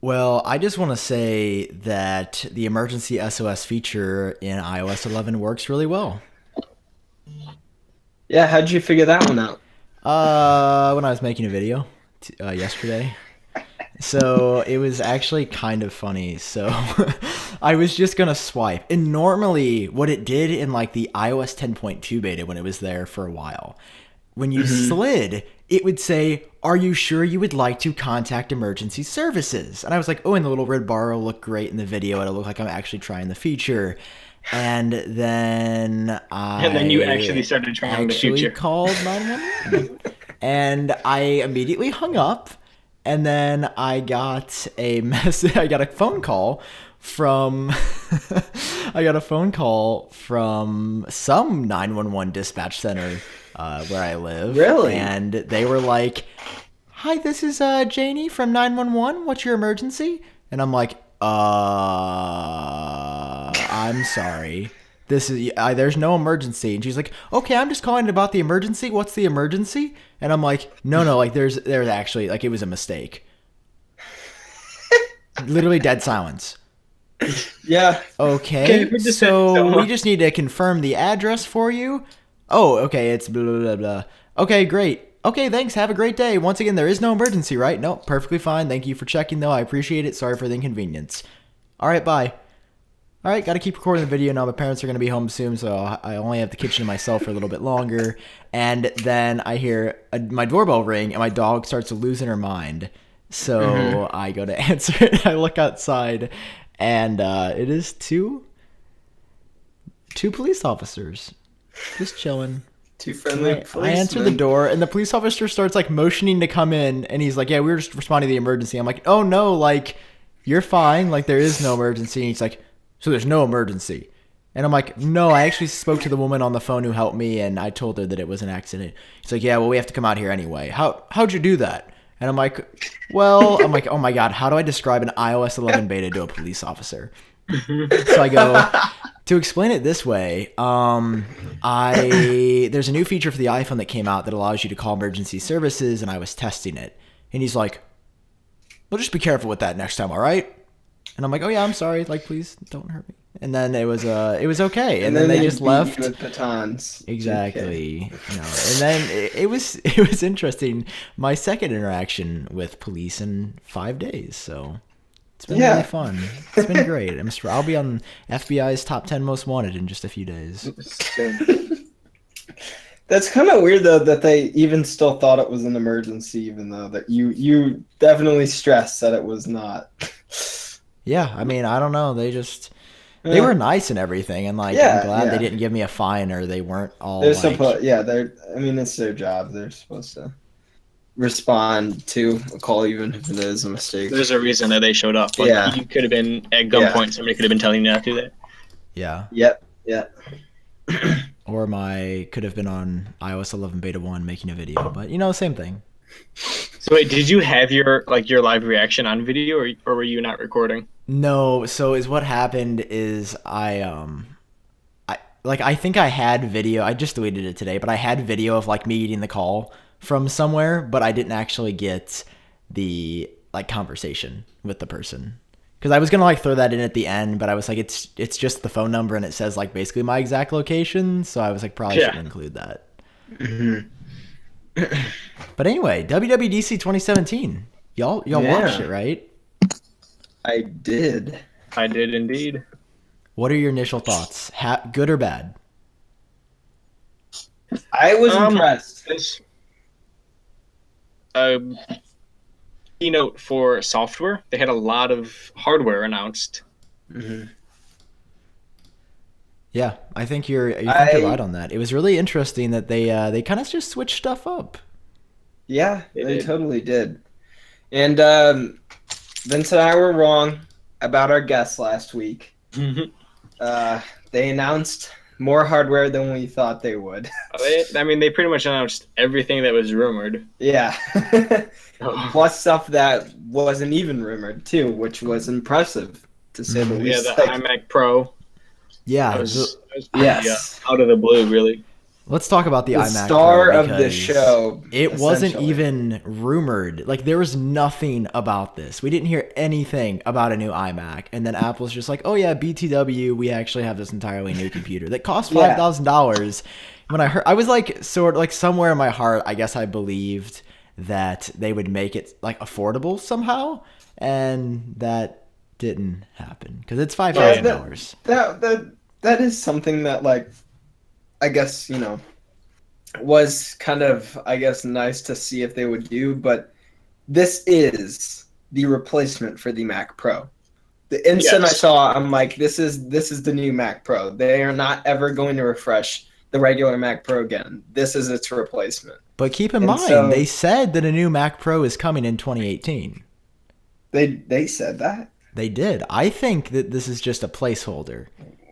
Well, I just want to say that the emergency SOS feature in iOS 11 works really well. Yeah, how'd you figure that one out? When I was making a video yesterday. So it was actually kind of funny. So I was just gonna swipe, and normally what it did in like the iOS 10.2 beta when it was there for a while, when you Hmm. slid, it would say, "Are you sure you would like to contact emergency services?" And I was like, "Oh, and the little red bar will look great in the video. It'll look like I'm actually trying the feature." And then And then you actually I started trying the actually future. called 911, and I immediately hung up, and then I got a message. I got a phone call from I got a phone call from some 911 dispatch center where I live, Really? and they were like, "Hi, this is Janie from 911. What's your emergency?" And I'm like, I'm sorry. This is there's no emergency." And she's like, "Okay, I'm just calling about the emergency. What's the emergency?" And I'm like, "No, no, like there's actually like it was a mistake." Literally dead silence. Yeah. Okay, Okay, we just said so so we much. just need to confirm the address for you. Oh, okay, it's blah blah blah blah. Okay, great. Okay, thanks. Have a great day. Once again, there is no emergency, right? No, perfectly fine. Thank you for checking, though. I appreciate it. Sorry for the inconvenience. All right, bye. All right, got to keep recording the video now. My parents are going to be home soon, so I only have the kitchen to myself for a little bit longer. And then I hear my doorbell ring, and my dog starts losing her mind. Hmm. So I go to answer it. I look outside, and it is two police officers just chilling. Two And friendly I answer the policemen. door, and the police officer starts like motioning to come in, and he's like, "Yeah, we were just responding to the emergency." I'm like, "Oh no, like you're fine, like there is no emergency." And he's like, "So there's no emergency?" And I'm like, "No, I actually spoke to the woman on the phone who helped me, and I told her that it was an accident." He's like, "Yeah, well, we have to come out here anyway. How'd you do that?" And I'm like, "Oh my god, how do I describe an iOS 11 beta to a police officer?" So I go, to explain it this way, I there's a new feature for the iPhone that came out that allows you to call emergency services, and I was testing it. And he's like, "Well, just be careful with that next time, all right?" And I'm like, "Oh yeah, I'm sorry. Like, please don't hurt me." And then it was okay. And And then then they they just beat you left. with batons. JK. Exactly. And then it was it was interesting. My second interaction with police in 5 days. So it's been really Yeah. fun. It's been great. I'll be on FBI's top 10 most wanted in just a few days. That's kind of weird though that they even still thought it was an emergency, even though that you definitely stressed that it was not. Yeah, I mean, I don't know. They Yeah, were nice and everything, and like I'm yeah, glad they yeah. didn't give me a fine or they weren't all They're like, supposed, yeah, they're. I mean, it's their job. They're supposed to respond to a call, even if it is a mistake. There's a reason that they showed up. Like Yeah, you could have been at yeah, gunpoint. Somebody could have been telling you not to do that. yeah. yep, yeah. Or my could have been on iOS 11 beta 1 making a video, but same thing. So wait, did you have your live reaction on video, or were you not recording? No, so is what happened is I think I had video. I just deleted it today, but I had video of like me getting the call from somewhere, but I didn't actually get the like conversation with the person. Cuz I was going to like throw that in at the end, but I was like it's just the phone number and it says like basically my exact location, so I was like probably Yeah, shouldn't include that. Mhm. But anyway, WWDC 2017. Y'all watched Yeah, it, right? I did. I did indeed. What are your initial thoughts? Good or bad? I was Um, impressed. this uh, keynote for software. They had a lot of hardware announced. Hmm. Yeah, I think you're right I on that. It was really interesting that they kind of just switched stuff up. Yeah, They they did. totally did. And Vince and I were wrong about our guess last week. Mhm. Uh, they announced more hardware than we thought they would. I mean, they pretty much announced everything that was rumored. Yeah. Oh, Plus stuff that wasn't even rumored too, which was impressive to say the Mhm. yeah, least. the Like, iMac Pro. Yeah, That was pretty yes. out of the blue, really. Let's talk about the The iMac star Pro of the because show. it wasn't essentially. even rumored. Like there was nothing about this. We didn't hear anything about a new iMac, and then Apple's just like, "Oh yeah, BTW, we actually have this entirely new computer that costs Yeah. $5,000." When I heard, I was like, sort of like somewhere in my heart, I guess I believed that they would make it like affordable somehow, and that didn't happen because it's $5,000. That is something that, like, I guess, was kind of, I guess, nice to see if they would do, but this is the replacement for the Mac Pro. The instant I Yes. saw, I'm like, this is the new Mac Pro. They are not ever going to refresh the regular Mac Pro again. This is its replacement. But keep in And mind, so- they said that a new Mac Pro is coming in 2018. They said that. They did. I think that this is just a placeholder.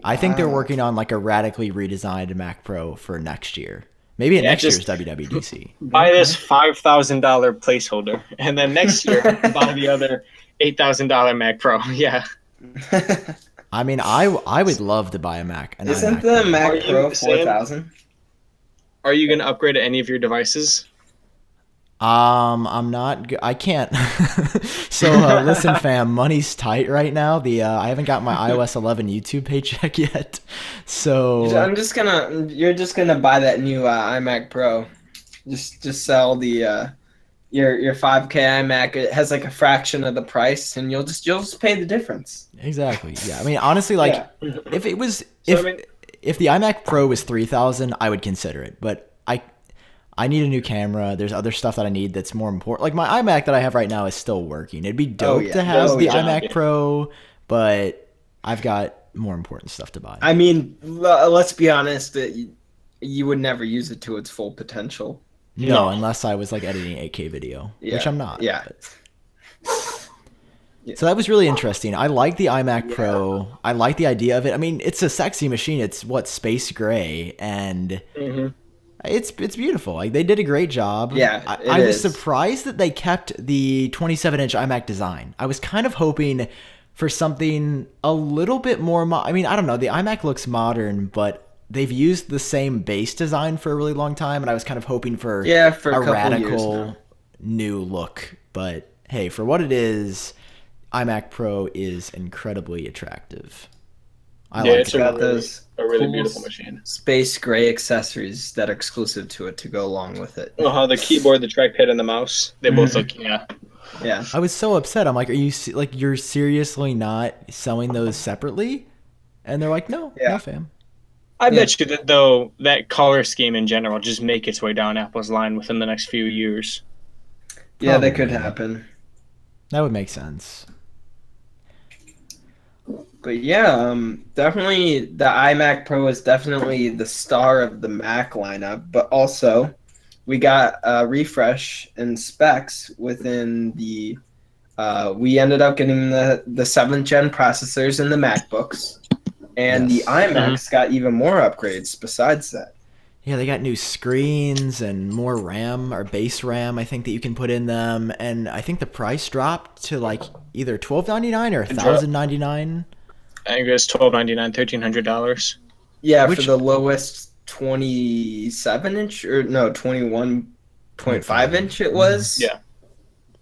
I think they're Wow. working on like a radically redesigned Mac Pro for next year. Maybe at Yeah, next year's just- WWDC. Buy this $5,000 placeholder, and then next year buy the other $8,000 Mac Pro. Yeah. I mean, I would love to buy a Mac. An Isn't iMac the Pro. Mac Are you Pro the same? 4000? Are you going to upgrade any of your devices? I'm not. I can't. So listen, fam, money's tight right now. I haven't got my iOS 11 YouTube paycheck yet. So You're just gonna buy that new iMac Pro. Just sell the your 5K iMac. It has like a fraction of the price, and you'll just pay the difference. exactly. Yeah. I mean, honestly, like Yeah. if it was So, if I mean- if the iMac Pro was 3,000, I would consider it. But I need a new camera. There's other stuff that I need that's more important. Like my iMac that I have right now is still working. It'd be dope yeah. to have Oh, the yeah. iMac Pro, but I've got more important stuff to buy. I mean, let's be honest. You would never use it to its full potential. No, unless I was like editing 8K video, which I'm not. Yeah. but- So that was really interesting. I like the iMac Pro. I like the idea of it. I mean, it's a sexy machine. It's space gray, and Mm-hmm. it's beautiful. Like they did a great job. Yeah, I was is. surprised that they kept the 27-inch iMac design. I was kind of hoping for something a little bit more. I mean, I don't know. The iMac looks modern, but they've used the same base design for a really long time, and I was kind of hoping for For a a couple years radical now. new look. But hey, for what it is, iMac Pro is incredibly attractive. I Yeah, like it's it. got those a really cool beautiful machine. space gray accessories that are exclusive to it to go along with it. The keyboard, the trackpad, and the mouse, they both look, yeah. Yeah. I was so upset. I'm like, are you you're seriously not selling those separately? And they're like, no, Yeah. no, fam. I bet you that, though, that color scheme in general just make its way down Apple's line within the next few years. Yeah, that could Probably. happen. That would make sense. But yeah, definitely the iMac Pro is definitely the star of the Mac lineup. But also, we got a refresh in specs within the. We ended up getting the 7th gen processors in the MacBooks, and Yes. the iMacs got even more upgrades besides that. Yeah, they got new screens and more RAM or base RAM, I think, that you can put in them. And I think the price dropped to like either $1,299 or $1,099. I think it was $1,299, $1,300. Yeah, Which- for the lowest 27 inch or no 21.5 inch it was. Yeah.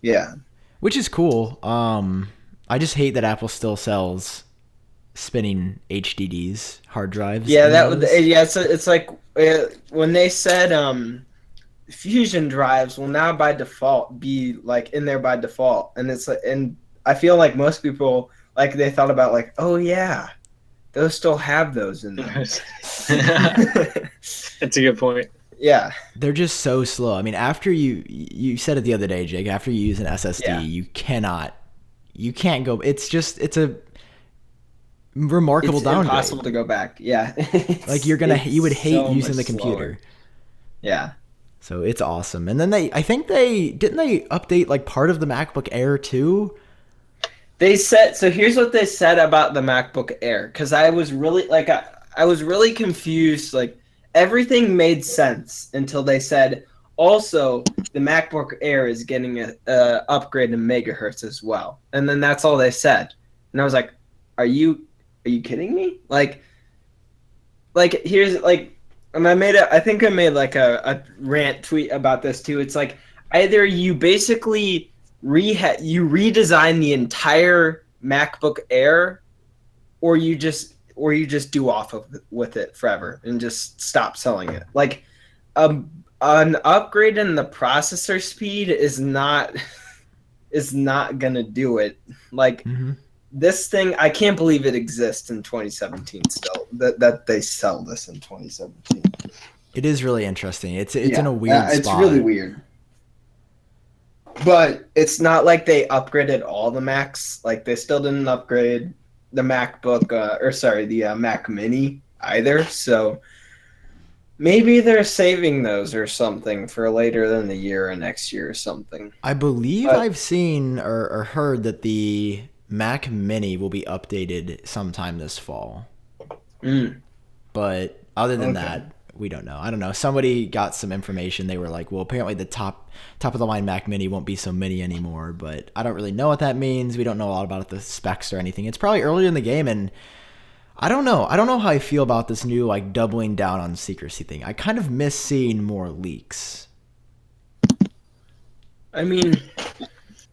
Yeah. Which is cool. I just hate that Apple still sells spinning HDDs, hard drives. Yeah, in that would. those. Yeah, it's like when they said fusion drives will now by default be like in there by default, and it's like, and I feel like most people like they thought about like, oh yeah, those still have those in them. That's a good point. Yeah, They're just so slow. I mean, after you said it the other day, Jake, after you use an SSD, Yeah. you can't go. It's a remarkable it's downgrade. impossible to go back. Yeah, Like you would It's hate so using the much computer. slower. Yeah. So it's awesome. And then I think they update like part of the MacBook Air too. They said so. Here's what they said about the MacBook Air, because I was really like I was really confused. Like everything made sense until they said also the MacBook Air is getting a upgrade in megahertz as well, and then that's all they said. And I was like, are you kidding me? Like here's like And I think I made like a rant tweet about this too. It's like either you basically you redesign the entire MacBook Air, or you just do off with it forever and just stop selling it. Like an upgrade in the processor speed is not gonna do it. Like this thing, I can't believe it exists in 2017 still. That they sell this in 2017. It is really interesting. It's in a weird spot. It's really weird. But it's not like they upgraded all the Macs. Like they still didn't upgrade the MacBook, the Mac Mini either. So maybe they're saving those or something for later than the year or next year or something. I believe I've seen or heard that the Mac Mini will be updated sometime this fall. But other than that, we don't know. I don't know. Somebody got some information. They were like, well, apparently the top of the line Mac Mini won't be so mini anymore, but I don't really know what that means. We don't know a lot about the specs or anything. It's probably early in the game, and I don't know. I don't know how I feel about this new like doubling down on secrecy thing. I kind of miss seeing more leaks. I mean,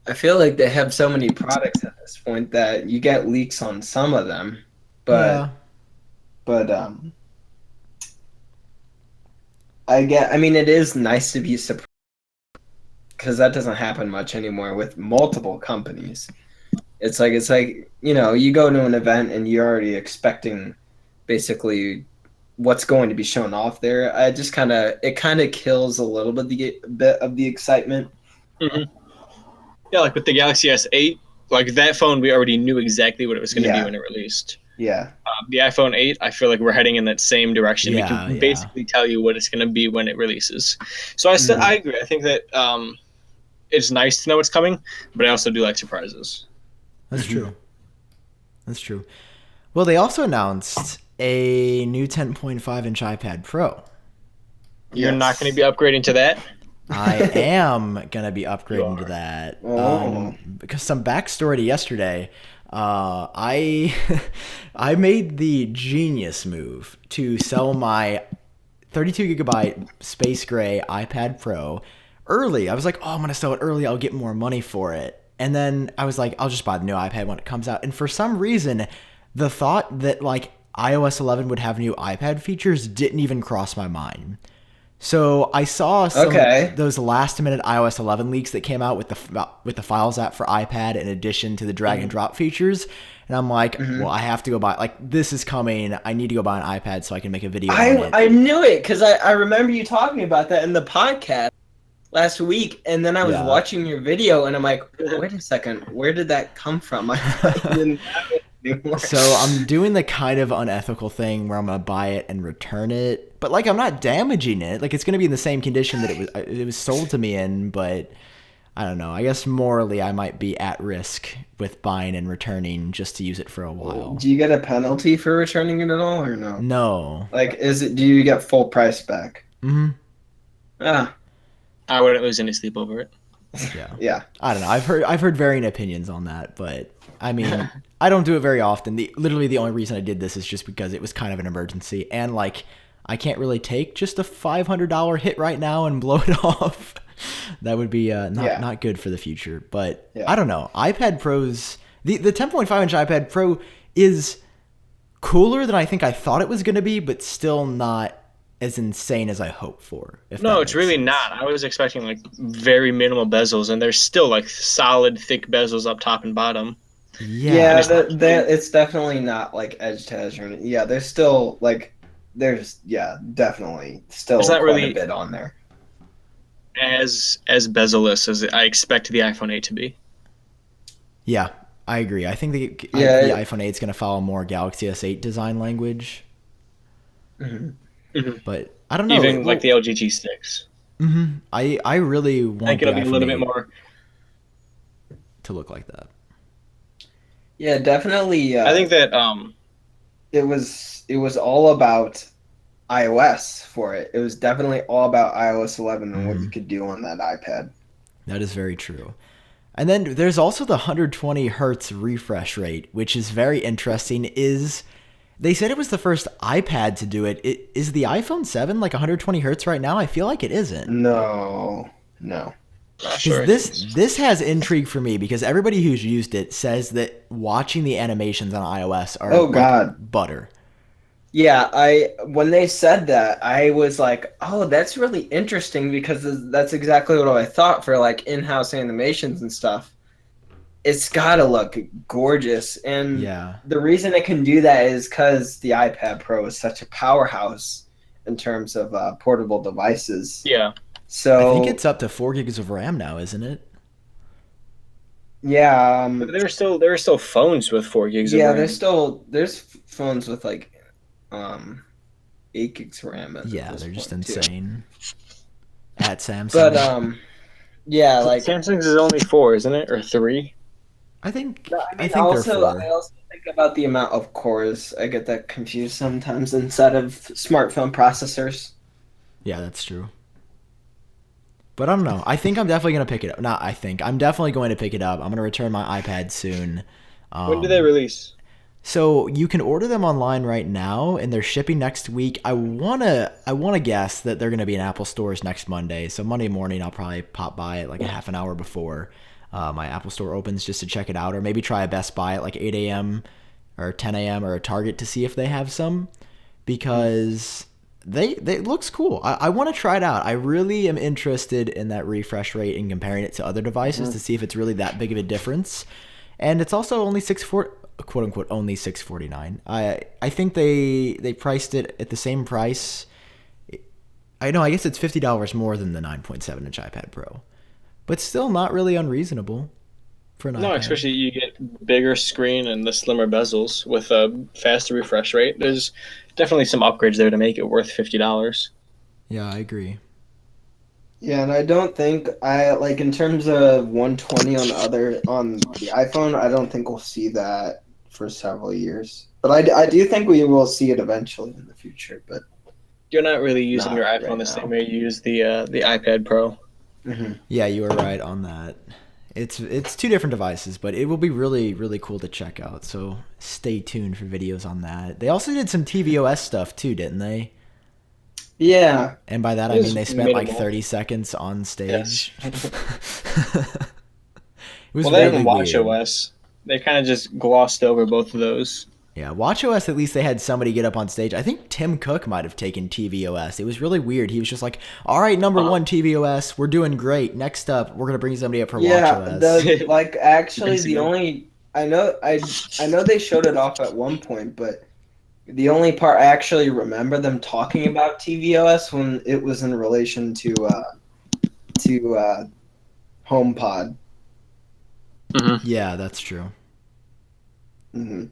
I feel like they have so many products at this point that you get leaks on some of them, but I mean, it is nice to be surprised because that doesn't happen much anymore with multiple companies. It's like you go to an event and you're already expecting basically what's going to be shown off there. It kind of kills a little bit of the excitement. Yeah, like with the Galaxy S8, like that phone, we already knew exactly what it was going to be when it released. Yeah. The iPhone 8, I feel like we're heading in that same direction. We can basically tell you what it's going to be when it releases. So I agree. I think that it's nice to know what's coming, but I also do like surprises. That's true. That's true. Well, they also announced a new 10.5-inch iPad Pro. You're not going to be upgrading to that? I am going to be upgrading to that. Because some backstory to yesterday, I made the genius move to sell my 32 gigabyte Space Gray iPad Pro early. I was like, I'm going to sell it early. I'll get more money for it. And then I was like, I'll just buy the new iPad when it comes out. And for some reason, the thought that like iOS 11 would have new iPad features didn't even cross my mind. So I saw some of those last minute iOS 11 leaks that came out with the Files app for iPad in addition to the drag and drop features. And I'm like, well, I have to go buy, like, this is coming. I need to go buy an iPad so I can make a video on it. I knew it because I remember you talking about that in the podcast last week. And then I was watching your video and I'm like, wait a second, where did that come from? I didn't have it anymore. So I'm doing the kind of unethical thing where I'm going to buy it and return it. But, like, I'm not damaging it. Like, it's going to be in the same condition that it was sold to me in, but I don't know. I guess morally I might be at risk with buying and returning just to use it for a while. Do you get a penalty for returning it at all or no? No. Like, do you get full price back? I wouldn't lose any sleep over it. Yeah. I don't know. I've heard varying opinions on that, but I mean, I don't do it very often. Literally the only reason I did this is just because it was kind of an emergency, and like I can't really take just a $500 hit right now and blow it off. That would be not good for the future. But I don't know. iPad Pros, the 10.5-inch iPad Pro is cooler than I think I thought it was going to be, but still not as insane as I hoped for. No, it's really not. I was expecting like very minimal bezels, and there's still like solid thick bezels up top and bottom. Yeah, it's definitely not like edge to edge or anything. Yeah, there's still like definitely still it's not quite really a bit on there. As bezel-less as I expect the iPhone 8 to be. Yeah, I agree. I think the iPhone 8 is going to follow more Galaxy S8 design language. But I don't know. Even like the LG G6. I really want I think it'll be a little bit more to look like that. Yeah, definitely. I think that it was all about iOS for it. It was definitely all about iOS 11 and what you could do on that iPad. That is very true. And then there's also the 120 hertz refresh rate, which is very interesting. They said it was the first iPad to do it. Is the iPhone 7 like 120 hertz right now? I feel like it isn't. No. Sure. Mm-hmm. This has intrigue for me because everybody who's used it says that watching the animations on iOS are God, butter. Yeah, when they said that, I was like, oh, that's really interesting because that's exactly what I thought for like in-house animations and stuff. It's gotta look gorgeous, and the reason it can do that is because the iPad Pro is such a powerhouse in terms of portable devices. Yeah. So I think it's up to 4 gigs of RAM now, isn't it? Yeah. But there are still phones with 4 gigs of RAM. Yeah, there's phones with like 8 gigs RAM. Yeah, they're just insane. At Samsung. But yeah, like Samsung's is only 4, isn't it, or 3? I think I they're 4. I also think about the amount of cores. I get that confused sometimes inside of smartphone processors. Yeah, that's true. But I don't know. I think I'm definitely going to pick it up. Not I think. I'm definitely going to pick it up. I'm going to return my iPad soon. When do they release? So you can order them online right now, and they're shipping next week. I wanna guess that they're going to be in Apple stores next Monday. So Monday morning, I'll probably pop by it like a half an hour before my Apple store opens just to check it out, or maybe try a Best Buy at like 8 a.m. or 10 a.m. or a Target to see if they have some, because they looks cool. I want to try it out. I really am interested in that refresh rate and comparing it to other devices to see if it's really that big of a difference. And it's also only quote unquote only $649. I think they priced it at the same price. I guess it's $50 more than the 9.7-inch iPad Pro, but still not really unreasonable for an iPad. No, especially you get bigger screen and the slimmer bezels with a faster refresh rate. There's definitely some upgrades there to make it worth $50. Yeah, I agree. Yeah, and I don't think in terms of 120 on the iPhone, I don't think we'll see that for several years. But I do think we will see it eventually in the future. But you're not really using your iPhone right the same way you use the iPad Pro. Mm-hmm. Yeah, you were right on that. It's two different devices, but it will be really, really cool to check out. So stay tuned for videos on that. They also did some tvOS stuff too, didn't they? Yeah. And by that I mean they spent like 30 seconds on stage. Yes. It was well, they really have WatchOS. They kind of just glossed over both of those. Yeah, WatchOS, at least they had somebody get up on stage. I think Tim Cook might have taken tvOS. It was really weird. He was just like, all right, number one tvOS, we're doing great. Next up, we're going to bring somebody up for WatchOS. Actually, the only... I know they showed it off at one point, but the only part I actually remember them talking about tvOS when it was in relation to HomePod. Mm-hmm. Yeah, that's true. Mm-hmm.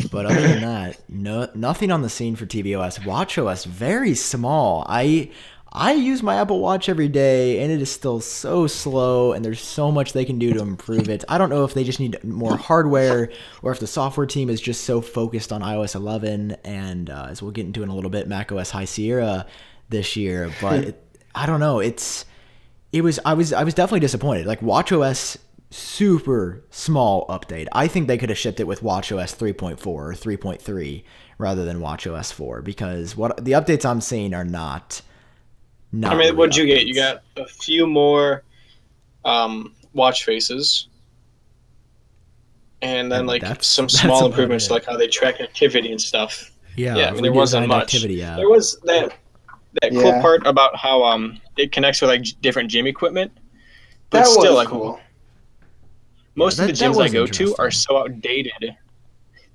But other than that, nothing on the scene for tvOS. WatchOS, very small. I use my Apple Watch every day, and it is still so slow, and there's so much they can do to improve it. I don't know if they just need more hardware, or if the software team is just so focused on iOS 11, and as we'll get into in a little bit, macOS High Sierra this year. But I don't know. I was definitely disappointed. Like WatchOS, super small update. I think they could have shipped it with WatchOS 3.4 or 3.3 rather than WatchOS 4, because what the updates I'm seeing are not. I mean, what'd you get? You got a few more watch faces, and then some small improvements, like how they track activity and stuff. Yeah, I mean, there wasn't much. There was that cool part about how it connects with like different gym equipment, but that still, was like cool. Most of the gyms I go to are so outdated.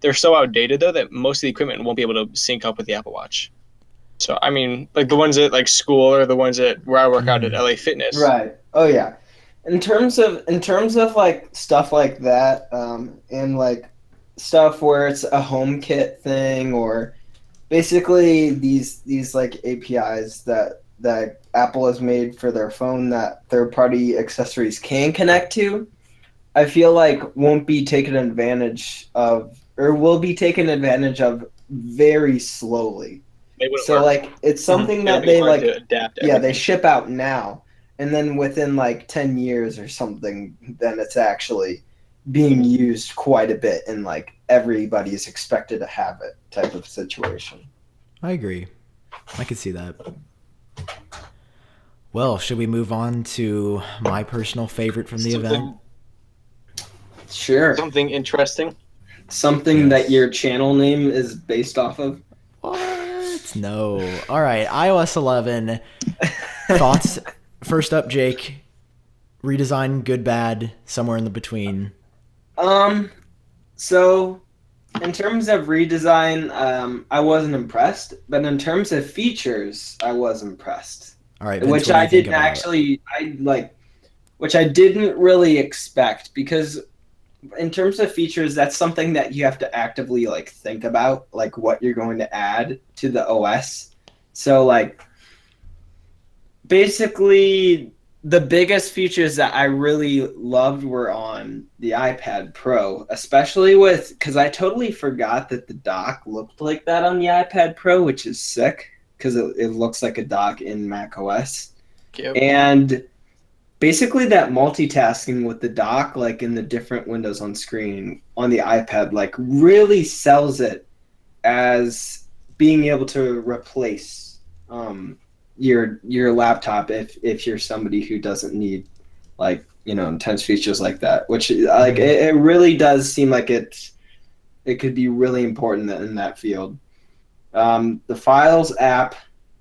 They're so outdated though that most of the equipment won't be able to sync up with the Apple Watch. So I mean, like the ones at like school or the ones where I work out at LA Fitness. Right. Oh yeah. In terms of like stuff like that, and like stuff where it's a HomeKit thing, or basically these like APIs that Apple has made for their phone that third-party accessories can connect to, I feel like won't be taken advantage of, or will be taken advantage of very slowly. So like it's something that they like adapt they ship out now, and then within like 10 years or something, then it's actually being used quite a bit and like everybody's expected to have it type of situation. I agree. I could see that. Well, should we move on to my personal favorite from the event? Sure. Something interesting. Something that your channel name is based off of? What? No. All right, iOS 11. Thoughts? First up, Jake. Redesign, good, bad, somewhere in the between. So in terms of redesign, I wasn't impressed, but in terms of features, I was impressed. All right, Vince, which I didn't actually, which I didn't really expect, because in terms of features, that's something that you have to actively like think about, like what you're going to add to the OS. So like basically the biggest features that I really loved were on the iPad Pro, especially because I totally forgot that the dock looked like that on the iPad Pro, which is sick because it looks like a dock in macOS. Yep. And basically that multitasking with the dock, like in the different windows on screen on the iPad, like really sells it as being able to replace your laptop if you're somebody who doesn't need like, you know, intense features like that, which like it really does seem like it could be really important in that field. The Files app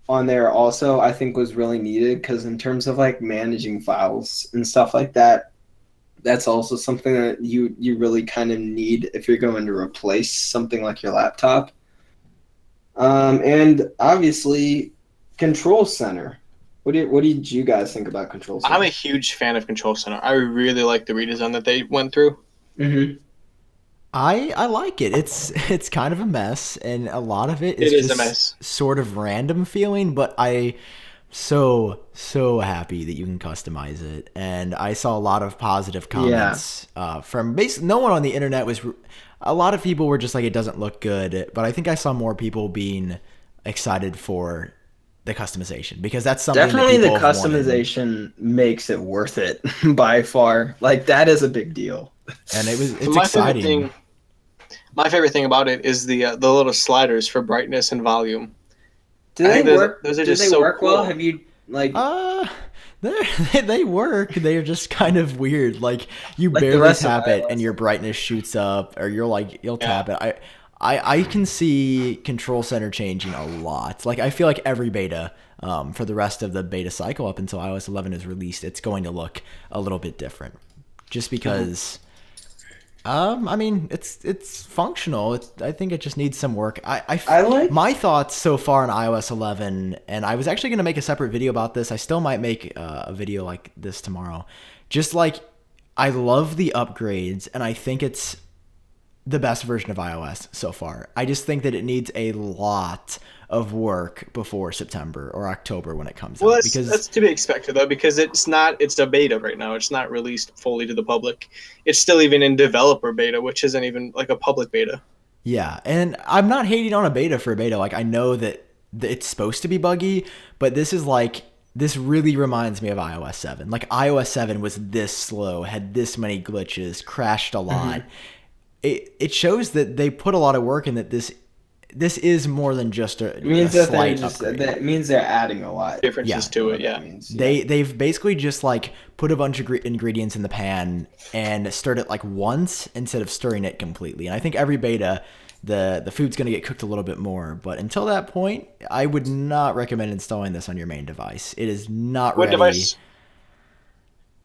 on there also I think was really needed, because in terms of like managing files and stuff like that, that's also something that you really kind of need if you're going to replace something like your laptop. And obviously Control Center. What did you guys think about Control Center? I'm a huge fan of Control Center. I really like the redesign that they went through. Mm-hmm. I like it. It's kind of a mess, and a lot of it is just a mess. Sort of random feeling, but I so happy that you can customize it. And I saw a lot of positive comments from basically no one on the internet was. A lot of people were just like, it doesn't look good, but I think I saw more people being excited for the customization, because that's something definitely that the customization makes it worth it by far. Like that is a big deal, and it's exciting. My favorite thing about it is the little sliders for brightness and volume. Do they work? Those are just so cool. Well? Have you like? They work. They're just kind of weird. Like you barely tap it and your brightness shoots up, or you'll tap it. I can see Control Center changing a lot. Like I feel like every beta, for the rest of the beta cycle up until iOS 11 is released, it's going to look a little bit different, just because. I mean, it's functional. I think it just needs some work. I like my thoughts so far on iOS 11, and I was actually going to make a separate video about this. I still might make a video like this tomorrow. Just like, I love the upgrades, and I think it's the best version of iOS so far. I just think that it needs a lot of work before September or October when it comes out. Because that's to be expected though, because it's a beta right now. It's not released fully to the public. It's still even in developer beta, which isn't even like a public beta. Yeah, and I'm not hating on a beta for a beta. Like I know that it's supposed to be buggy, but this really reminds me of iOS 7. Like iOS 7 was this slow, had this many glitches, crashed a lot. Mm-hmm. It shows that they put a lot of work in, that this is more than just a slight upgrade. That means they're adding a lot differences to it. Yeah, they've basically just like put a bunch of ingredients in the pan and stirred it like once instead of stirring it completely. And I think every beta, the food's going to get cooked a little bit more. But until that point, I would not recommend installing this on your main device. It is not ready.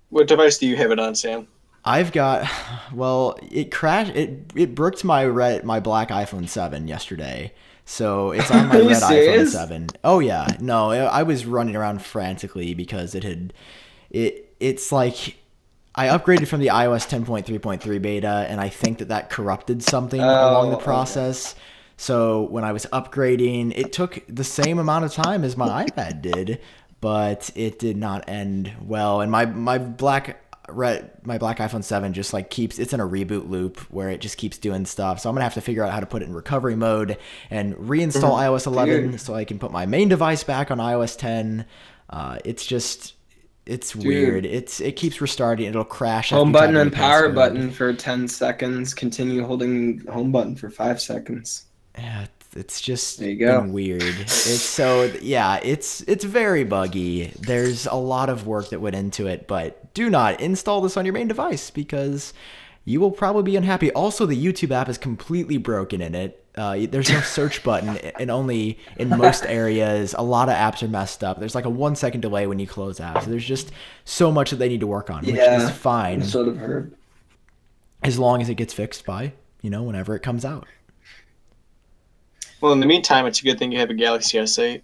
What device do you have it on, Sam? I've got, well, it crashed. It broke my black iPhone 7 yesterday, so it's on my red iPhone 7. Oh yeah, no, I was running around frantically because it's like I upgraded from the iOS 10.3.3 beta, and I think that corrupted something along the process. Okay. So when I was upgrading, it took the same amount of time as my iPad did, but it did not end well. And my black iPhone 7 just like it's in a reboot loop where it just keeps doing stuff. So I'm gonna have to figure out how to put it in recovery mode and reinstall iOS 11 so I can put my main device back on iOS 10. It's just It's weird. It keeps restarting. It'll crash. Home button and power button for 10 seconds. Continue holding home button for 5 seconds. Yeah, it's just there you go. Been weird. It's very buggy. There's a lot of work that went into it, but do not install this on your main device because you will probably be unhappy. Also, the YouTube app is completely broken in it. There's no search button, and only in most areas, a lot of apps are messed up. There's like a 1 second delay when you close apps. So there's just so much that they need to work on, which is fine. I sort of heard. As long as it gets fixed by, whenever it comes out. Well, in the meantime, it's a good thing you have a Galaxy S8.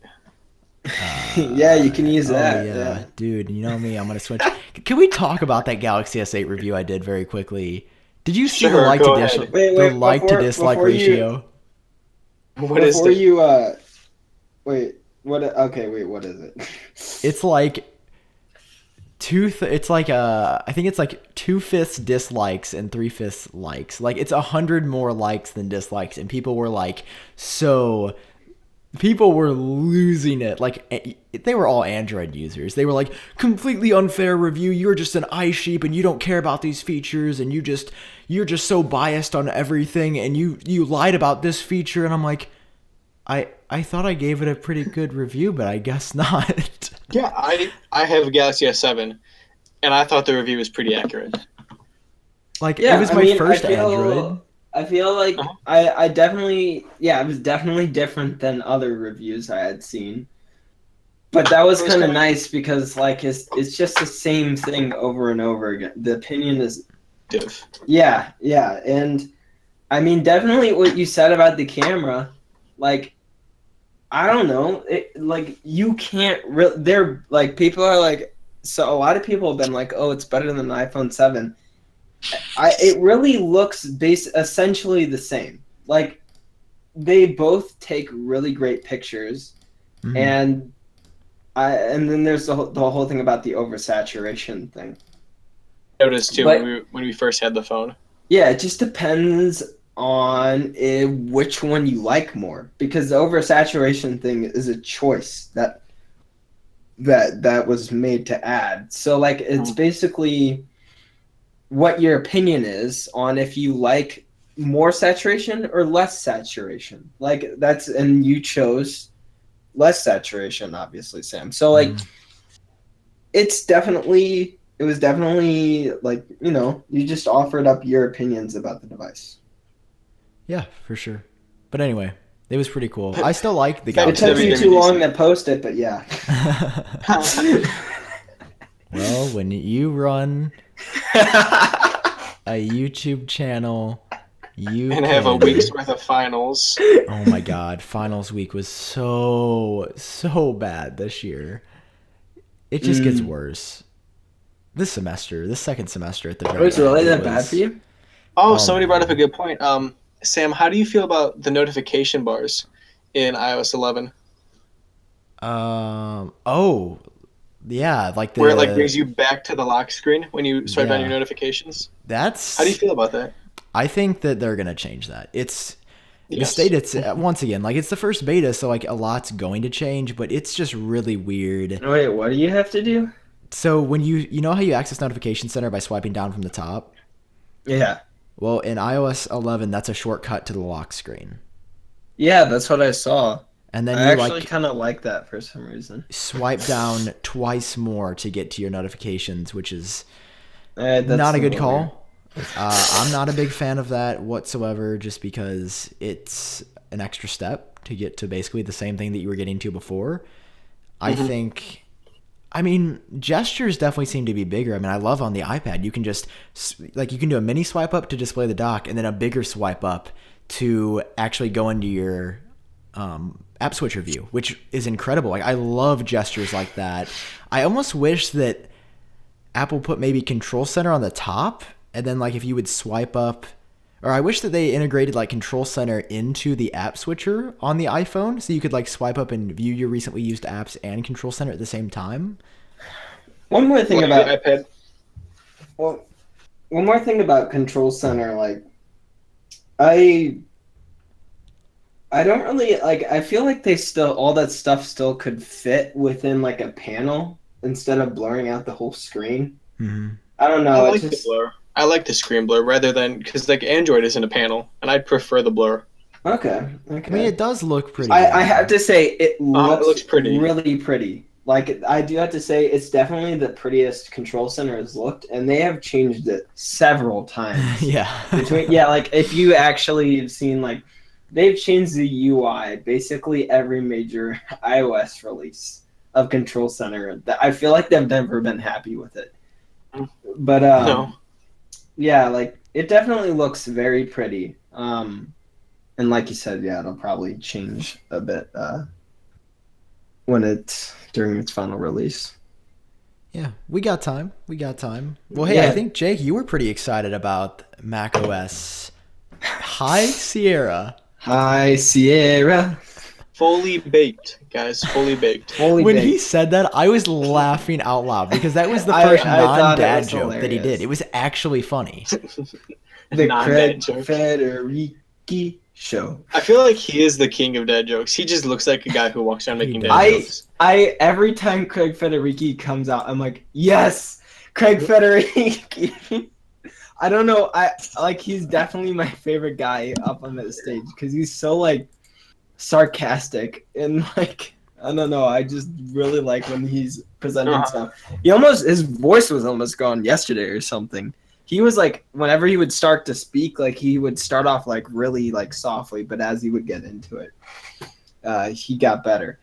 Yeah, you can use that. Yeah, dude, you know me, I'm going to switch. Can we talk about that Galaxy S8 review I did very quickly? Did you see the like to dislike ratio? What is it? What is it? It's like I think it's like 2/5 dislikes and 3/5 likes. Like it's 100 more likes than dislikes, and people were losing it. Like they were all Android users. They were like, completely unfair review. You're just an iSheep and you don't care about these features, and you're just so biased on everything, and you lied about this feature. And I'm like, I thought I gave it a pretty good review, but I guess not. Yeah, I have a Galaxy S7, and I thought the review was pretty accurate. Like, it was my first Android. I feel like I definitely, it was definitely different than other reviews I had seen. But that was kind of nice because, like, it's just the same thing over and over again. The opinion is... Yeah. And, I mean, definitely what you said about the camera, like... I don't know. You can't really... They're, like, people are, like... So, a lot of people have been like, oh, it's better than the iPhone 7. It really looks essentially the same. Like, they both take really great pictures. Mm-hmm. And then there's the whole thing about the oversaturation thing. I noticed, too, when we first had the phone. Yeah, it just depends on which one you like more, because the oversaturation thing is a choice that was made to add. So like it's basically what your opinion is on if you like more saturation or less saturation. Like and you chose less saturation, obviously, Sam. So like it was definitely like, you just offered up your opinions about the device. Yeah, for sure. But anyway, it was pretty cool. I still like the Galaxy. It took you too long to post it, but yeah. Well, when you run a YouTube channel, you have a week's worth of finals. Oh my God, finals week was so bad this year. It just gets worse. This second semester at the very end. Was it really that bad for you? Oh, somebody brought up a good point. Sam, how do you feel about the notification bars in iOS 11? Yeah, like where it like brings you back to the lock screen when you swipe on your notifications. How do you feel about that? I think that they're gonna change that. The state. It's once again like it's the first beta, so like a lot's going to change, but it's just really weird. Wait, what do you have to do? So when you know how you access Notification Center by swiping down from the top? Yeah. Well, in iOS 11, that's a shortcut to the lock screen. Yeah, that's what I saw. And then I actually kind of like that for some reason. Swipe down twice more to get to your notifications, which is not a good call. I'm not a big fan of that whatsoever, just because it's an extra step to get to basically the same thing that you were getting to before. I mean, gestures definitely seem to be bigger. I mean, I love on the iPad, you can just, like, you can do a mini swipe up to display the dock, and then a bigger swipe up to actually go into your app switcher view, which is incredible. Like, I love gestures like that. I almost wish that Apple put maybe Control Center on the top, and then, like, if you would swipe up, or I wish that they integrated, like, Control Center into the app switcher on the iPhone, so you could, like, swipe up and view your recently used apps and Control Center at the same time. One more thing about iPad. Well, one more thing about Control Center, like, I don't really, like, I feel like all that stuff still could fit within, like, a panel. instead of blurring out the whole screen. Mm-hmm. I don't know. I like the blur. I like the screen blur rather than because like Android isn't a panel, and I'd prefer the blur. Okay. I mean, it does look pretty. I have to say it looks pretty, really pretty. Like I do have to say, it's definitely the prettiest Control Center has looked, and they have changed it several times. Yeah. Like if you actually have seen, like, they've changed the UI basically every major iOS release of Control Center. I feel like they've never been happy with it. But no. Yeah, like it definitely looks very pretty. And like you said, yeah, it'll probably change a bit when it's during its final release. Yeah, we got time. Well, hey, I think, Jake, you were pretty excited about macOS High Sierra. High Sierra. Fully baked, guys. Fully baked. When he said that, I was laughing out loud because that was the first non-dad joke that he did. It was actually funny. The Craig Federighi Show. I feel like he is the king of dad jokes. He just looks like a guy who walks around making dad jokes. Every time Craig Federighi comes out, I'm like, yes, Craig Federighi. I don't know. He's definitely my favorite guy up on that stage because he's so like sarcastic and like, I don't know. I just really like when he's presenting stuff. His voice was almost gone yesterday or something. He was like, whenever he would start to speak, like he would start off like really like softly, but as he would get into it, he got better.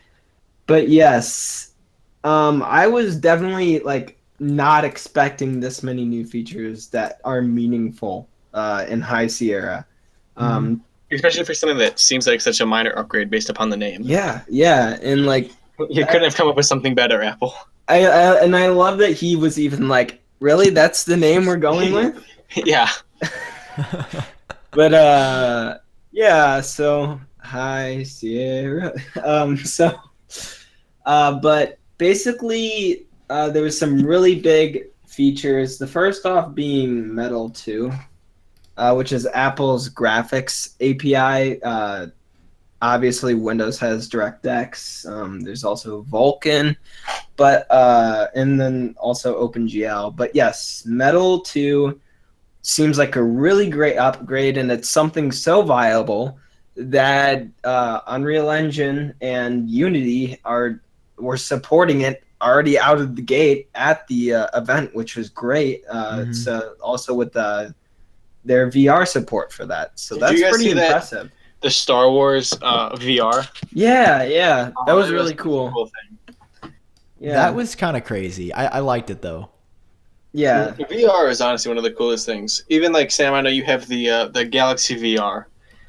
But yes, I was definitely like not expecting this many new features that are meaningful in High Sierra. Especially for something that seems like such a minor upgrade based upon the name. Yeah, and like you couldn't have come up with something better, Apple. I love that he was even like, really, that's the name we're going with? Yeah. But yeah, so High Sierra. But basically there was some really big features. The first off being Metal 2. Which is Apple's graphics API. Obviously, Windows has DirectX. There's also Vulkan, and then also OpenGL. But yes, Metal 2 seems like a really great upgrade, and it's something so viable that Unreal Engine and Unity were supporting it already out of the gate at the event, which was great. It's also with their VR support for that. So that's pretty impressive. The Star Wars VR? Yeah. That was really cool. Cool thing. Yeah. That was kind of crazy. I liked it, though. Yeah. The VR is honestly one of the coolest things. Even like, Sam, I know you have the Galaxy VR.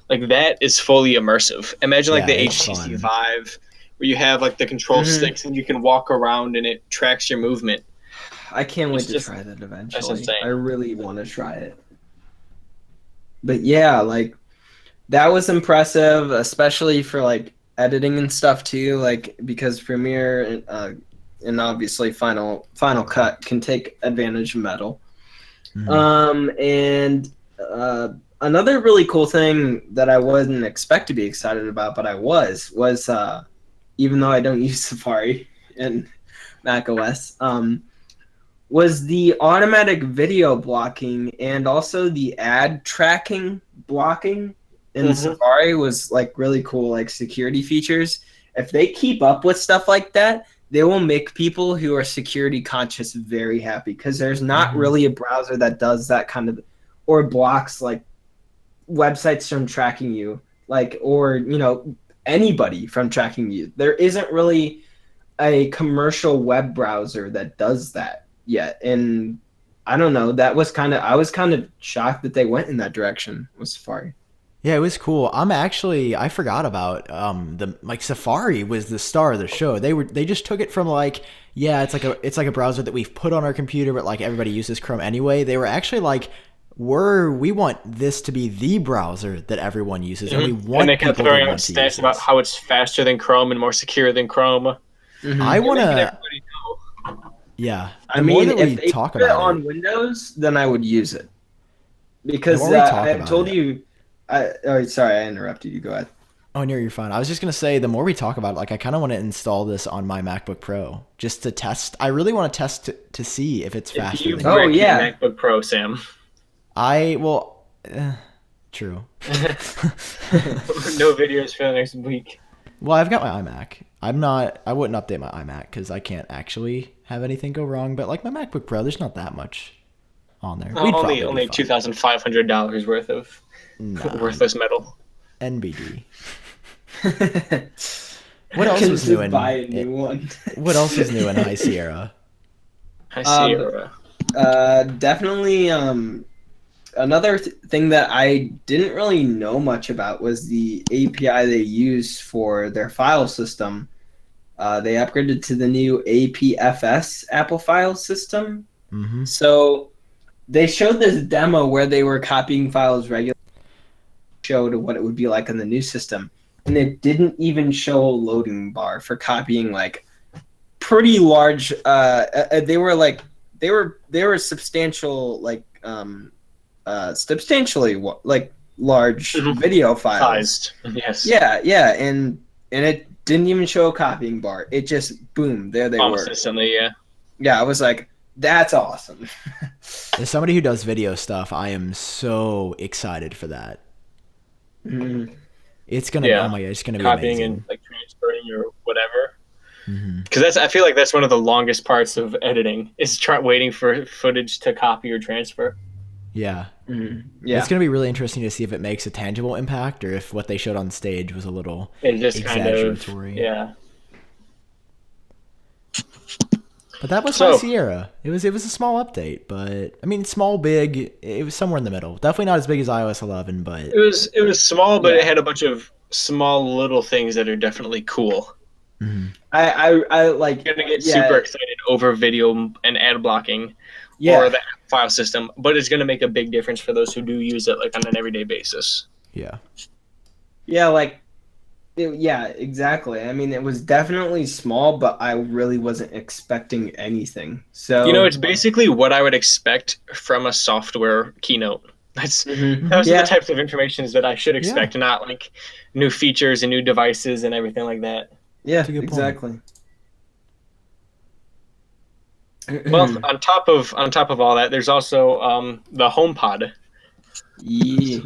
Like, that is fully immersive. Imagine like the HTC Vive, where you have like the control sticks and you can walk around and it tracks your movement. I can't wait to try that eventually. That's insane. I really want to try it. But yeah, like that was impressive, especially for like editing and stuff too. Like because Premiere and obviously Final Cut can take advantage of Metal. And another really cool thing that I wasn't expect to be excited about, but I was even though I don't use Safari and macOS, was the automatic video blocking and also the ad tracking blocking in Safari was like really cool, like security features. If they keep up with stuff like that, they will make people who are security conscious very happy because there's not really a browser that does that kind of or blocks like websites from tracking you, like, or anybody from tracking you. There isn't really a commercial web browser that does that yet, and I don't know. I was kind of shocked that they went in that direction with Safari. Yeah, it was cool. I forgot about Safari was the star of the show. They just took it from like, yeah, it's like a browser that we've put on our computer, but like everybody uses Chrome anyway. They were actually like, we want this to be the browser that everyone uses, and we want and they kept throwing out stats about how it's faster than Chrome and more secure than Chrome. I want to. Yeah, I mean, if they put it on Windows, then I would use it because I told you. Sorry, I interrupted you. Go ahead. Oh, no, you're fine. I was just gonna say, the more we talk about it, like I kind of want to install this on my MacBook Pro just to test. I really want to test to see if it's faster. If you than break your yeah. MacBook Pro, Sam. True. No videos for the next week. Well, I've got my iMac. I wouldn't update my iMac because I can't actually have anything go wrong. But like my MacBook Pro, there's not that much on there. We'd probably be only fine. $2,500 worth of worthless metal. NBD. What else was new in? Buy a new one. What else was new in High Sierra? High Sierra. Definitely. Another thing that I didn't really know much about was the API they use for their file system. They upgraded to the new APFS Apple file system. Mm-hmm. So they showed this demo where they were copying files regularly, showed what it would be like on the new system, and it didn't even show a loading bar for copying like pretty large. They were substantial substantially like large video files. Sized. Yes. Yeah, and it didn't even show a copying bar. It just boom, there they were. Instantly, yeah. Yeah, I was like, that's awesome. As somebody who does video stuff, I am so excited for that. It's gonna, oh my god, it's gonna be copying amazing. and like transferring or whatever. Because I feel like that's one of the longest parts of editing is waiting for footage to copy or transfer. Yeah. Yeah, It's going to be really interesting to see if it makes a tangible impact or if what they showed on stage was a little it just exaggeratory. Yeah. But that was High Sierra. It was a small update, but I mean, small, big. It was somewhere in the middle. Definitely not as big as iOS 11, but it was small, but it had a bunch of small little things that are definitely cool. I like. You're gonna get super excited over video and ad blocking. Or the file system, but it's going to make a big difference for those who do use it like on an everyday basis. Yeah, exactly. I mean, it was definitely small, but I really wasn't expecting anything. So it's basically what I would expect from a software keynote. Those are the types of information that I should expect, not like new features and new devices and everything like that. Yeah, exactly. Well, on top of all that, there's also the HomePod. Yeah.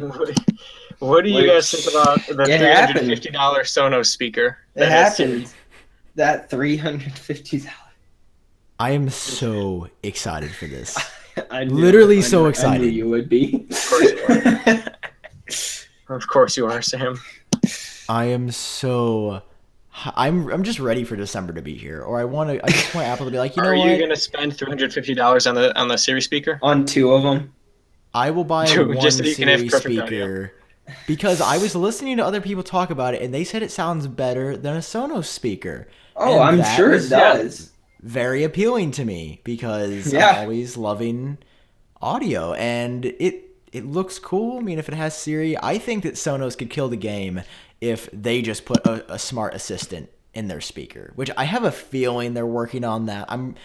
What do you guys think about the $350 Sonos speaker? It happened. That $350. I am so excited for this. Literally so excited. I knew you would be. Of course you are, Sam. I am so. I'm just ready for December to be here, or I just want Apple to be like, you know what? Are you gonna spend $350 on the Siri speaker? On two of them? I will buy one just so you can have Siri perfect speaker because I was listening to other people talk about it, and they said it sounds better than a Sonos speaker. Oh, I'm sure it does. Very appealing to me because I'm always loving audio, and it looks cool. I mean, if it has Siri, I think that Sonos could kill the game if they just put a smart assistant in their speaker, which I have a feeling they're working on that. I'm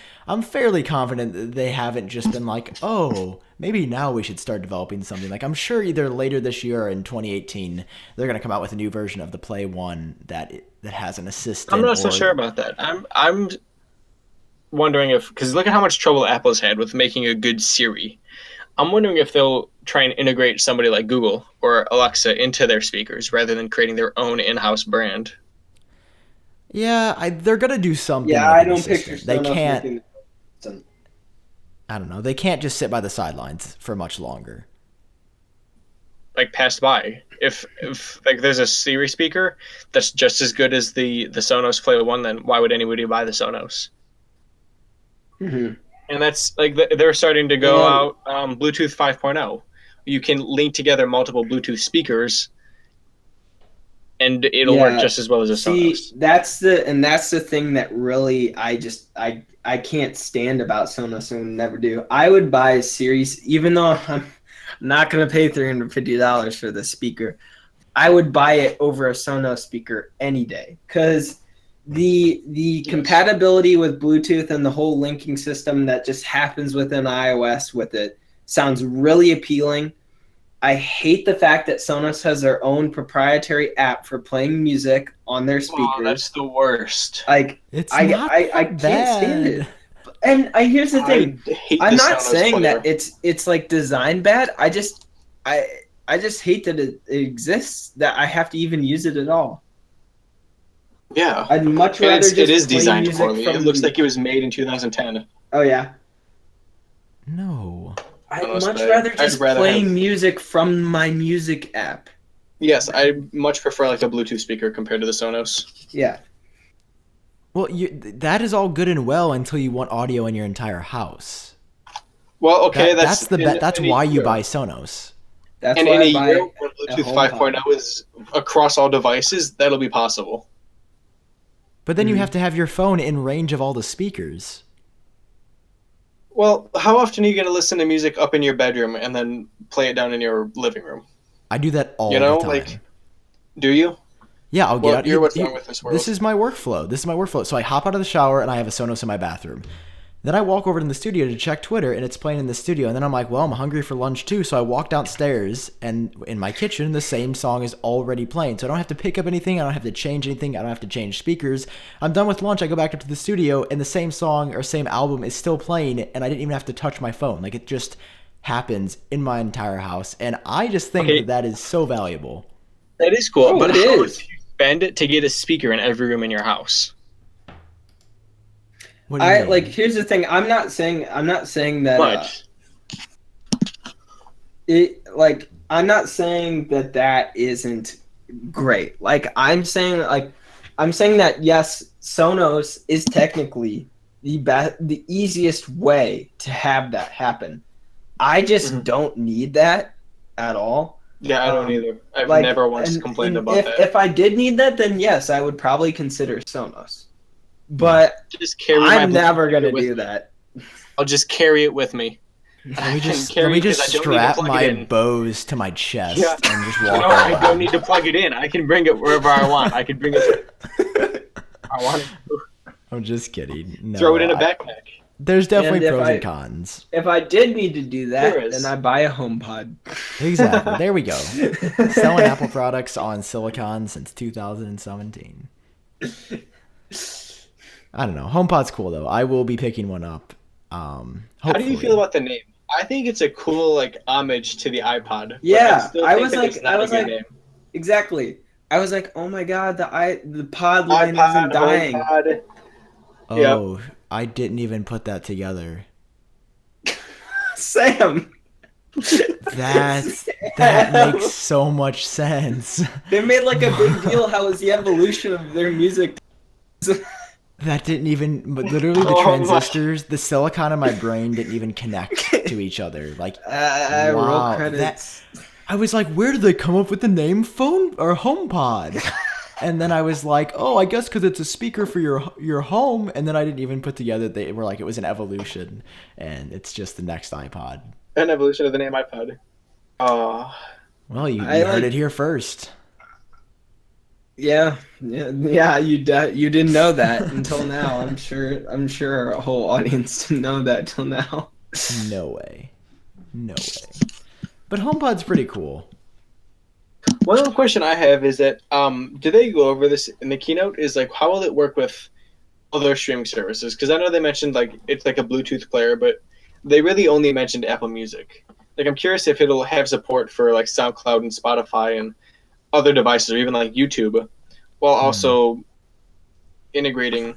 fairly confident that they haven't just been like, oh, maybe now we should start developing something. Like, I'm sure either later this year or in 2018, they're going to come out with a new version of the Play 1 that has an assistant. I'm not so sure about that. I'm wondering because look at how much trouble Apple's had with making a good Siri. I'm wondering if they'll try and integrate somebody like Google or Alexa into their speakers rather than creating their own in-house brand. Yeah, they're gonna do something. Yeah, I don't picture they can't. I don't know. They can't just sit by the sidelines for much longer. Like passed by. If like there's a Siri speaker that's just as good as the Sonos Play 1, then why would anybody buy the Sonos? And that's like they're starting to go out Bluetooth 5.0. You can link together multiple Bluetooth speakers, and it'll work just as well as a Sonos. See, that's the thing that really I can't stand about Sonos and would never do. I would buy a Series, even though I'm not going to pay $350 for the speaker. I would buy it over a Sonos speaker any day because the compatibility with Bluetooth and the whole linking system that just happens within iOS with it sounds really appealing. I hate the fact that Sonos has their own proprietary app for playing music on their speakers. Oh, that's the worst. Like, It's I not can't stand it. And here's the thing. I hate I'm the not Sonos saying player. that it's like design bad. I just hate that it exists, that I have to even use it at all. Yeah. I'd much And rather it just is play designed music poorly. from It looks like it was made in 2010. Oh yeah. No. I'd Unless much they- rather I'd just rather play have- music from my music app. Yes, I much prefer like a Bluetooth speaker compared to the Sonos. Yeah. Well, that is all good and well until you want audio in your entire house. Well, okay, That's in a why you year. buy Sonos. That's And why in I a buy year when a Bluetooth HomePod. 5.0 is across all devices, that'll be possible. But then you have to have your phone in range of all the speakers. Well, how often are you going to listen to music up in your bedroom and then play it down in your living room? I do that all You know, the time. like, do you? Yeah, I'll get Well, out. you're what's wrong with this world. This is my workflow. So I hop out of the shower and I have a Sonos in my bathroom. Then I walk over to the studio to check Twitter and it's playing in the studio. And then I'm like, well, I'm hungry for lunch too. So I walk downstairs and in my kitchen, the same song is already playing. So I don't have to pick up anything. I don't have to change anything. I don't have to change speakers. I'm done with lunch. I go back up to the studio and the same song or same album is still playing. And I didn't even have to touch my phone. Like it just happens in my entire house. And I just think that is so valuable. That is cool, Oh, but it how is. much do you spend it to get a speaker in every room in your house? What do you mean? Like here's the thing. I'm not saying that Much. I'm not saying that isn't great. I'm saying that yes, Sonos is technically the easiest way to have that happen. I just don't need that at all. Yeah, I don't either. I've Like, never once and- complained and about that. If I did need that, then yes, I would probably consider Sonos. But Just carry my I'm Bluetooth never gonna with do me. that. I'll just carry it with me. Let me just strap my Bose to my chest Yeah. and just No, walk I around. don't need to plug it in. I can bring it wherever I want. I can bring it. I want to I'm just kidding. No, throw it in a backpack. There's definitely And if pros I- and cons. If I did need to do There that, is. then I buy a HomePod. Exactly. There we go. Selling Apple products on Silicon since 2017. I don't know. HomePod's cool though. I will be picking one up. How do you Hopefully. feel about the name? I think it's a cool like homage to the iPod. but Yeah, still I think was that like- it's not I a was good like- name. Exactly. I was like, oh my god, the pod line iPod, isn't dying. HomePod. Oh, I didn't even put that together. Sam. That makes so much sense. They made like a big deal how is the evolution of their music. That didn't even, but literally the Oh my- transistors, the silicon in my brain didn't even connect to each other. Like, Wow, Wow, credits. I was like, where did they come up with the name phone or HomePod? And then I was like, oh, I guess because it's a speaker for your home. And then I didn't even put together, they were like, it was an evolution. And it's just the next iPod. An evolution of the name iPod. Oh, Well, you I heard like- it here first. Yeah. You didn't know that until now. I'm sure our whole audience didn't know that till now. No way. But HomePod's pretty cool. one other question I have is that do they go over this in the keynote? Is like how will it work with other streaming services? Because I know they mentioned like it's like a Bluetooth player, but they really only mentioned Apple Music. Like I'm curious if it'll have support for like SoundCloud and Spotify and other devices, or even like YouTube, while also integrating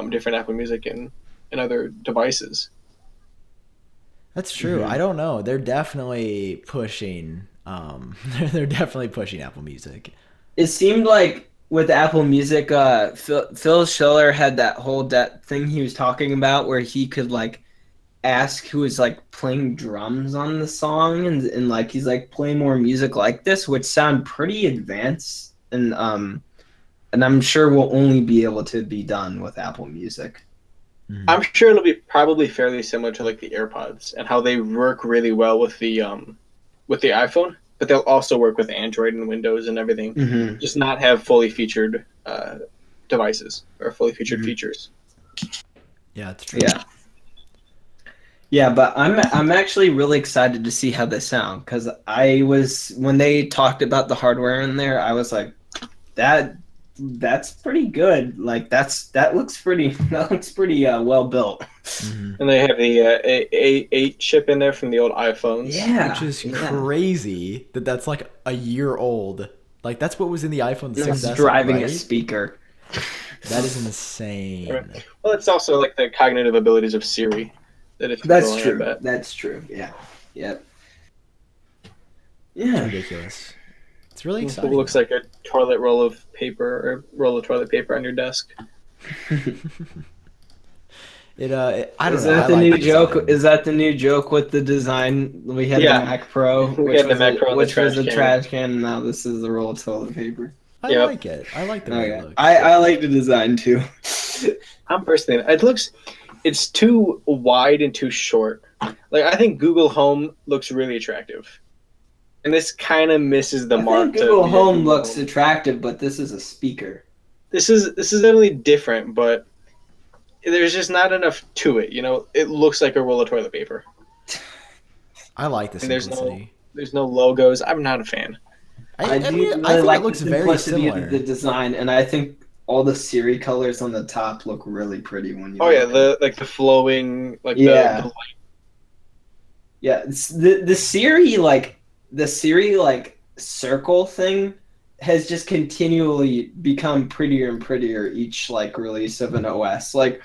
different Apple Music in other devices. That's true. I don't know. They're definitely pushing. They're definitely pushing Apple Music. It seemed like with Apple Music, Phil Schiller had that whole thing he was talking about where he could like ask who was like playing drums on the song and like he's like play more music like this, which sound pretty advanced and I'm sure will only be able to be done with Apple Music. I'm sure it'll be probably fairly similar to like the AirPods and how they work really well with the iPhone, but they'll also work with Android and Windows and everything. Mm-hmm. Just not have fully featured devices or fully featured features. Yeah, that's true. Yeah. Yeah, but I'm actually really excited to see how they sound because I was when they talked about the hardware in there, I was like, that's pretty good. Like that looks pretty well built. Mm-hmm. And they have the A8 chip in there from the old iPhones. Yeah, Which is crazy that's like a year old. Like that's what was in the iPhone 6S, it's driving right? a speaker. That is insane. Well, it's also like the cognitive abilities of Siri. That's true. That's true. Yeah. Yep. It's Yeah. ridiculous. It's really It exciting. looks like a toilet roll of paper or roll of toilet paper on your desk. I don't Is know. that I the like new the joke? design. Is that the new joke with the design? We had Yeah. the Mac Pro, We had the Mac Pro and the which was a trash can. trash can. And now this is a roll of toilet paper. I Yep. like it. I like the way it Okay. looks. I like the design too. I'm personally, it's too wide and too short. Like I think Google Home looks really attractive, and this kind of misses the I mark. think Google to be a Home Google looks attractive, but this is a speaker. This is definitely different, but there's just not enough to it. You know, it looks like a roll of toilet paper. I like the And there's simplicity. There's no logos. I'm not a fan. I mean, really I think like it looks the very simplicity similar. of the design, and I think all the Siri colors on the top look really pretty when you. Oh yeah, look at the flowing Yeah. the Yeah, it's the Siri circle thing has just continually become prettier and prettier each like release of an OS. Like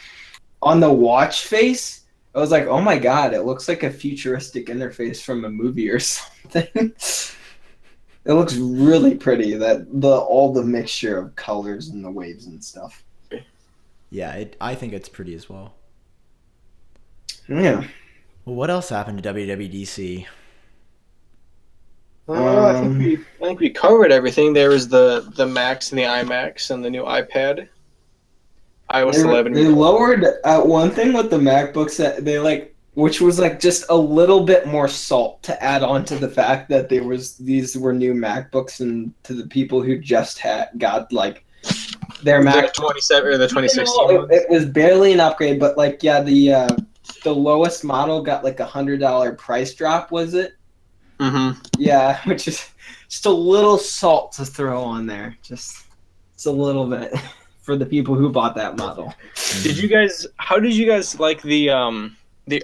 on the watch face, I was like, oh my god, it looks like a futuristic interface from a movie or something. It looks really pretty. All the mixture of colors and the waves and stuff. Yeah, I think it's pretty as well. Yeah. Well, what else happened to WWDC? I think we covered everything. There was the Macs and the iMacs and the new iPad. iOS 11. They lowered one thing with the MacBooks that they which was just a little bit more salt to add on to the fact that these were new MacBooks and to the people who just got their Mac 27 or the 2016. It was barely an upgrade, but the lowest model got $100 price drop, was it? Mm-hmm. Yeah, which is just a little salt to throw on there, just a little bit for the people who bought that model. How did you guys like the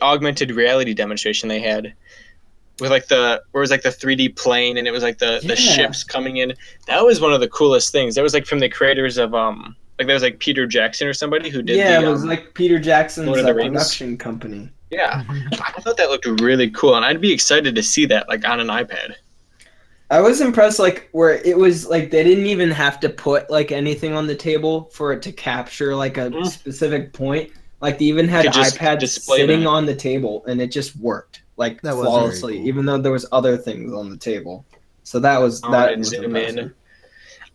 augmented reality demonstration they had with where it was the 3D plane and it was the ships coming in? That was one of the coolest things. That was from the creators of there was Peter Jackson or somebody who did it was Peter Jackson's production company. Yeah, I thought that looked really cool, and I'd be excited to see that on an iPad. I was impressed where it was they didn't even have to put anything on the table for it to capture a specific point. They even had iPads sitting on the table and it just worked flawlessly, cool. Even though there was other things on the table. So that was impressive.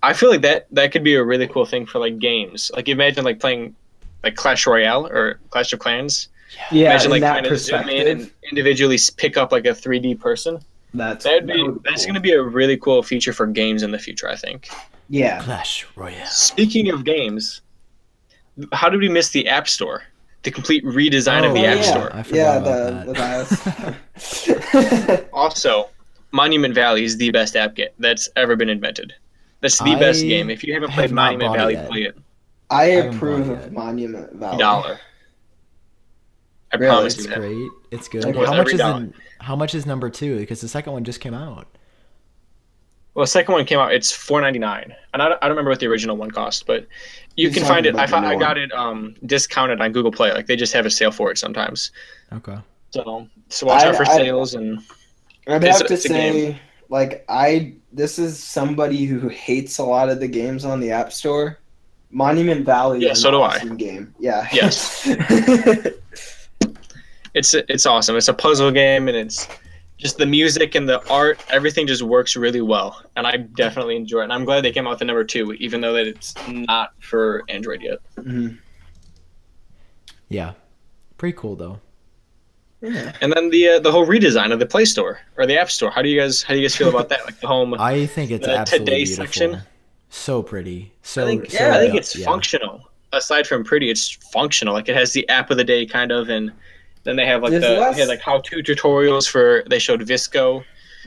I feel that could be a really cool thing for games. Imagine playing Clash Royale or Clash of Clans. Yeah, imagine in that trying to zoom in and individually pick up a 3D person. That's going to be a really cool feature for games in the future, I think. Yeah. Clash Royale. Speaking of games, how did we miss the App Store? The complete redesign of the App Store. I forgot about that. Also, Monument Valley is the best app that's ever been invented. That's the best game. If you haven't played Monument Valley, play it. I approve of Monument Valley. $1. I really? promise it's you that. Great. It's good. How much is number 2? Because the second one just came out. Well, the second one came out. It's $4.99, and I don't remember what the original one cost, but you can find it. I got it discounted on Google Play. They just have a sale for it sometimes. Okay. So watch out for sales. And I'd have to say, this is somebody who hates a lot of the games on the App Store. Monument Valley is an awesome game. Yeah. Yes. It's awesome. It's a puzzle game, and it's just the music and the art. Everything just works really well, and I definitely enjoy it. And I'm glad they came out with the number 2, even though that it's not for Android yet. Mm-hmm. Yeah, pretty cool though. Yeah. And then the whole redesign of the Play Store or the App Store. How do you guys feel about that? The home. I think it's absolutely Today beautiful. section. So pretty. I think it's functional. Aside from pretty, it's functional. It has the app of the day kind of, and Then they have like There's they less- had like how-to tutorials for they showed Visco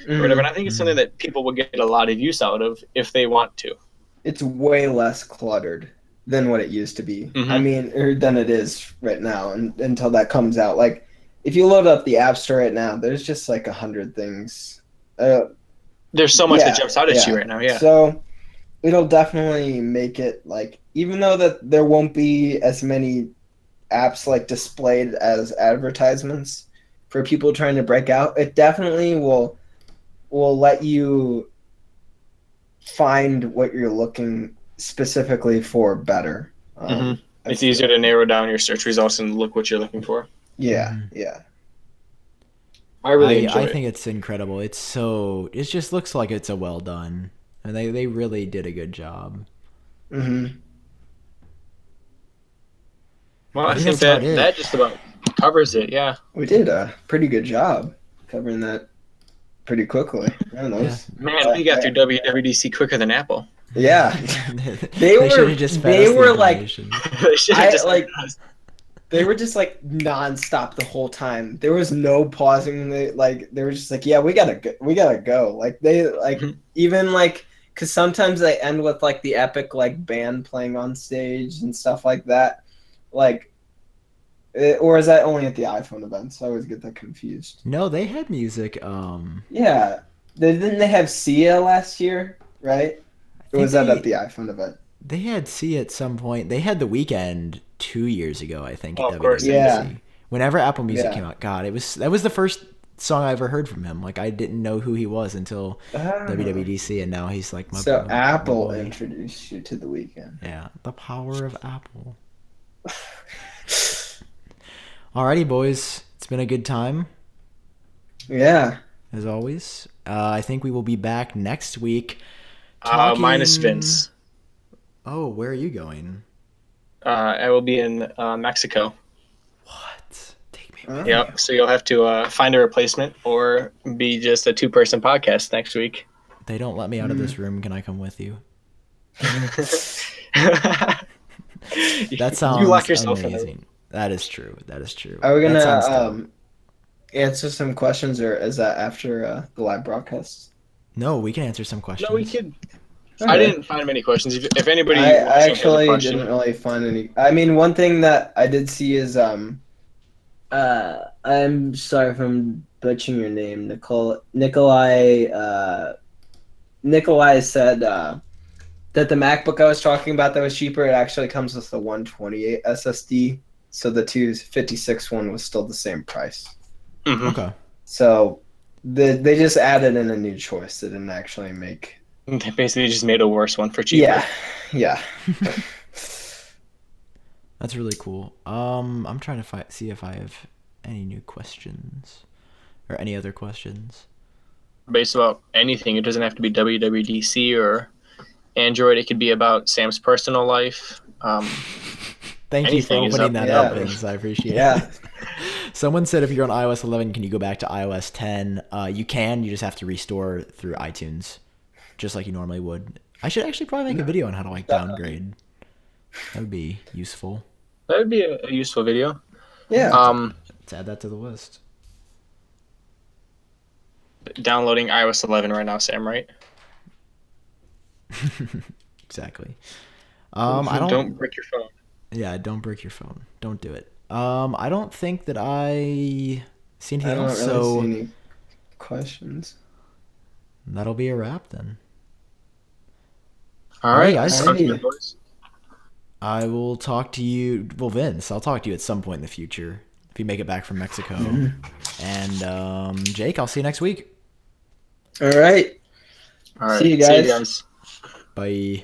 or whatever. And I think it's Mhm. something that people will get a lot of use out of if they want to. It's way less cluttered than what it used to be. Mhm. I mean, or than it is right now, until that comes out. Like, if you load up the App Store right now, there's just like 100 things. There's so much Yeah, that jumps out at yeah. you right now. Yeah. So it'll definitely make it like, even though that there won't be as many apps like displayed as advertisements for people trying to break out, it definitely will let you find what you're looking specifically for better. Mhm. I It's feel- easier to narrow down your search results and look what you're looking for. Yeah, Mhm. yeah. I really enjoy I it. think it's incredible. It just looks like it's a well done, and they really did a good job. hmm Well, I I think think that's about that it. that just about covers it. Yeah. We did a pretty good job covering that pretty quickly. Man, that was- Man, we got through WWDC quicker than Apple. Yeah. they were- should have just fed they us the were like- information. They should have I, just like- They were just like nonstop the whole time. There was no pausing. They were just like, yeah, we gotta go. Like they like Mhm. even like because sometimes they end with like the epic like band playing on stage and stuff like that. Like, or is that only at the iPhone events? I always get that confused. No, they had music. Yeah, didn't they have Sia last year? Right? I Or was think that at the iPhone event? They had C at some point. They had The Weeknd 2 years ago, I think. Oh, at of course, WWDC. yeah. Whenever Apple Music Yeah. came out, God, that was the first song I ever heard from him. Like I didn't know who he was until Ah. WWDC, and now he's like my. So my Apple boy. introduced you to the weekend. Yeah, the power of Apple. Alrighty, boys. It's been a good time Yeah. as always. I think we will be back next week. minus talking- Vince. Oh, where are you going? I will be in Mexico. What? Take me. Oh. Yep. So you'll have to find a replacement or be just a 2-person podcast next week. They don't let me out of Mm. this room. Can I come with you? That sounds You lock yourself in amazing. That is true. That is true. Are we That sounds gonna dope. answer some questions, or is that after the live broadcast? No, we can answer some questions. No, we could. I Okay. didn't find many questions. If anybody, I wants to have a actually question- didn't really find any. I mean, one thing that I did see is I'm sorry if I'm butchering your name, Nikolai said that the MacBook I was talking about that was cheaper, it actually comes with the 128 SSD, so the 256 one was still the same price. Mhm. Okay. So they just added in a new choice. They didn't actually make. They basically just made a worse one for cheaper. Yeah. That's really cool. I'm trying to see if I have any new questions or any other questions. Based about anything. It doesn't have to be WWDC or Android. It could be about Sam's personal life. Thank you for Anything is opening up that there. up, Vince. I appreciate Yeah. it. Someone said if you're on iOS 11, can you go back to iOS 10? You can. You just have to restore through iTunes, just like you normally would. I should actually probably make a video on how to like downgrade. That would be useful. That would be a useful video. Yeah. Let's add that to the list. Downloading iOS 11 right now, Sam, right? Exactly. I Don't break your phone. Yeah, don't break your phone. Don't do it. I don't think that I see anything I don't else, really so see any questions. that'll be a wrap then. All Alright, right, guys. Talk to you, boys. I will talk to you. Well, Vince, I'll talk to you at some point in the future if you make it back from Mexico. And Jake, I'll see you next week. All right. All right. See you See you guys. guys. Bye.